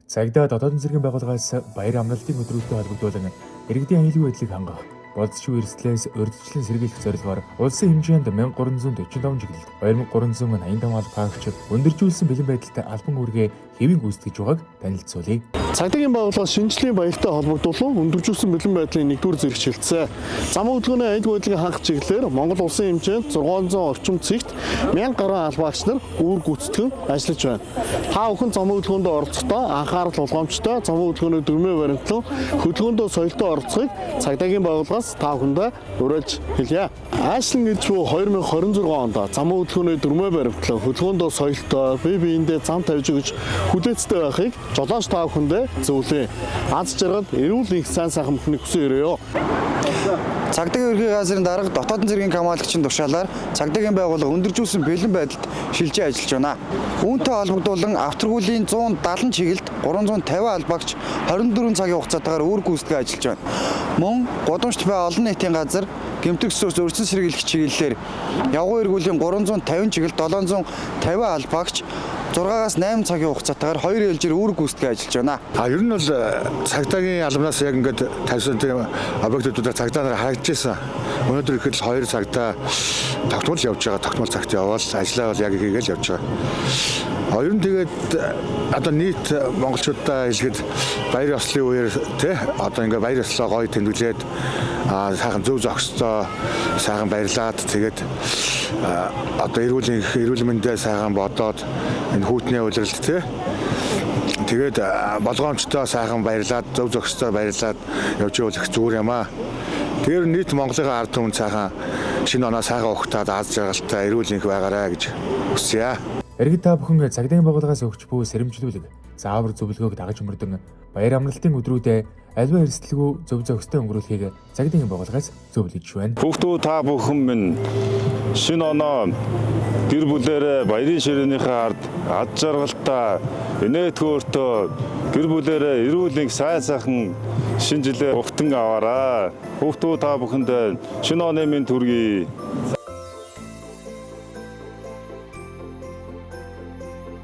Цагдаа дотоодын цэргийн байгууллагаас баяр амралтын өдрүүдэд холбогдуулан иргэдийн аюулгүй байдлыг хангах, болцшгүй эрсдлээс урьдчилан сэргийлэх зорилгоор улсын хэмжээнд 1345 чиглэлд 2385 албаагч өндөржүүлсэн бэлэн байдалтай албан үүргээ хэвийн гүйцэтгэж байгааг танилцуулъя. Цагдаагийн байгууллага шинжлэлийн баяртай холбогдуулан өндөржүүлсэн бэлэн байдлын нэгдүгээр зэрэг шилжсэн. Зам хөдөлгөөний аюулгүй байдлыг хангах чиглэлээр Монгол улсын хэмжээнд 600 орчим цэгт 1000 гаруй албаагч нар үүрэг гүйцэтгэн ажиллаж байна. Та бүхэн зам хөдөлгөөнд оролцохдоо анхаарал болгоомжтой зам хөдөлгөөний дөрмийн баримтлан хөдөлгөөндөө соёлтой оролцохыг цагдаагийн байгууллагаас та бүхэндээ уриалж хэлье. Айшлан гэж буй 2026 онд зам хөдөлгөөний дөрмийн баримтлан хөдөлгөөндөө соёлтой бие биендээ зам тавьж өгч хүлээцтэй байхыг жолооч та бүхэндээ зөвлөе. Аз жаргал эрүүл их сайн сайхан бүхнийг хүсэн өрөөё. Цагдаагийн ерхий газрын дарга дотоодын цэргийн хамгаалагчийн тушаалаар цагдаагийн байгууллага өндөржүүлсэн бэлэн байдалд шилжиж ажиллаж байна. Үүнтэй холбогдуулан авторгуулийн 170 чиглэлд 350 албаагч 24 цагийн хугацаатаар үүрэг гүйцэтгэж ажиллаж байна. Мөн гудамжт бай олон нийтийн газар гэмтэх ресурс өрсөн сэргийлэх чиглэлээр явган эргүүлийн 350 чиглэлд 750 албаагч 6-аас 8 цагийн хугацаатаар 2 ээлжээр үүрэг гүйцэтгэж ажиллаж байна. Ер нь бол цагдаагийн албанаас яг ингээд тавьсан тийм объектуудаар цагдаа нар харагдаж байсан. Өнөөдөр ихэд 2 цагдаа тогтмол явж байгаа. Тогтмол цагт явбал ажлаа бол яг хийгээл явж байгаа. Ер нь тэгээд одоо нийт монголчуудаа хэлэхэд баяр ёслолын үеэр тий одоо ингээд баяр ёслолоо гоё тэмдэглээд сайхан зөв зохистой сайхан баярлаад тэгээд одоо эрүүл мэндээ сайхан бодоод энэ хүүтний улиралд тий тэгээд болгоомжтой сайхан баярлаад зөв зохистой баярлаад явж явах зүгээр юм аа. Тэр нийт Монголын ард түмэн сайхан шинэ оноо сайхан ухтаад аз жаргалтай эрүүл энх байгаарай гэж хүсье. Иргэд та бүхэн цагдаагийн байгууллагаас өгч буй сэрэмжлүүлэг, заавар зөвлөгөөг дагаж мөрдөн баяр амралтын өдрүүдэд альва эрсдэлгүй зөв зохистой өнгөрүүлэхийг цагдаагийн байгууллагаас зөвлөж байна. Хүүхдүүд та бүхэн минь шинэ оноо гэр бүлээрээ баярын ширээнийхээ ард аз жаргалтай инээдгөөртөө гэр бүлээрээ эрүүл энх сайн сайхан шинэ жилээ ухтан аваарай. Хүүхдүүд та бүхэнд шинэ оны минь төргий.